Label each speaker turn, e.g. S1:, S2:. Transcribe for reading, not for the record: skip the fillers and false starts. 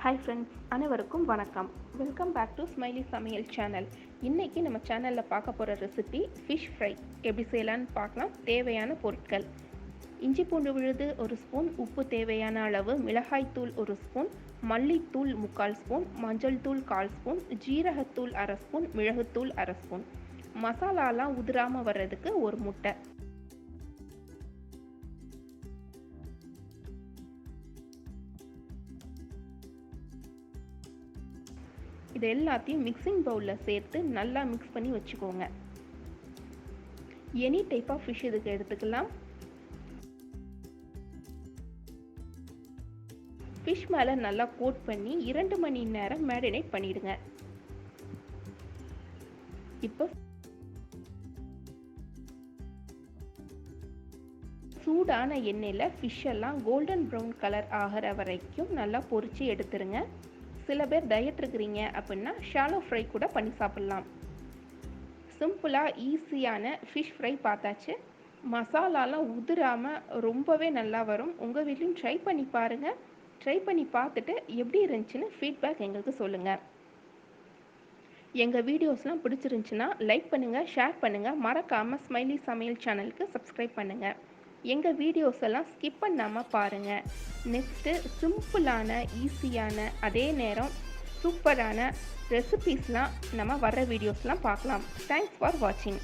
S1: Hi friends, அனைவருக்கும் வணக்கம். Welcome back to smiley சமையல் சேனல். இன்றைக்கி நம்ம சேனலில் பார்க்க போகிற ரெசிபி ஃபிஷ் ஃப்ரை. எப்படி செய்யலான்னு பார்க்கலாம். தேவையான பொருட்கள்: இஞ்சி பூண்டு விழுது 1 ஸ்பூன், உப்பு தேவையான அளவு, மிளகாய்த்தூள் 1 ஸ்பூன், மல்லித்தூள் 3/4 ஸ்பூன், மஞ்சள் தூள் 1/4 ஸ்பூன், ஜீரகத்தூள் 1/2 ஸ்பூன், மிளகுத்தூள் 1/2 ஸ்பூன். மசாலாலாம் உதிராமல் வர்றதுக்கு 1 முட்டை. இது எல்லாத்தையும் மிக்சிங் பவுலில் சேர்த்து நல்லா மிக்ஸ் பண்ணி வச்சுக்கோங்க. எனி டைப் ஆஃப் ஃபிஷ் இதுக்கு எடுத்துக்கலாம். ஃபிஷ் மேலே நல்லா கோட் பண்ணி 2 மணி நேரம் மேரினேட் பண்ணிடுங்க. இப்போ சூடான எண்ணெயில் ஃபிஷ் எல்லாம் கோல்டன் ப்ரௌன் கலர் ஆகிற வரைக்கும் நல்லா பொரிச்சு எடுத்துருங்க. சில பேர் டயட் இருக்கிறீங்க அப்படின்னா ஷாலோ ஃப்ரை கூட பண்ணி சாப்பிட்லாம். சிம்பிளாக ஈஸியான ஃபிஷ் ஃப்ரை பார்த்தாச்சு. மசாலாலாம் உதிராமல் ரொம்பவே நல்லா வரும். உங்கள் வீட்லையும் ட்ரை பண்ணி பாருங்கள். ட்ரை பண்ணி பார்த்துட்டு எப்படி இருந்துச்சுன்னு ஃபீட்பேக் எங்களுக்கு சொல்லுங்கள். எங்கள் வீடியோஸ்லாம் பிடிச்சிருந்துச்சுன்னா லைக் பண்ணுங்கள், ஷேர் பண்ணுங்கள். மறக்காமல் ஸ்மைலி சமையல் சேனலுக்கு சப்ஸ்கிரைப் பண்ணுங்கள். எங்கள் வீடியோஸ் எல்லாம் ஸ்கிப் பண்ணாமல் பாருங்கள். நெக்ஸ்ட்டு சிம்பிளான ஈஸியான அதே நேரம் சூப்பரான ரெசிபீஸ்லாம் நம்ம வர்ற வீடியோஸ்லாம் பார்க்கலாம். தேங்க்ஸ் ஃபார் வாட்சிங்.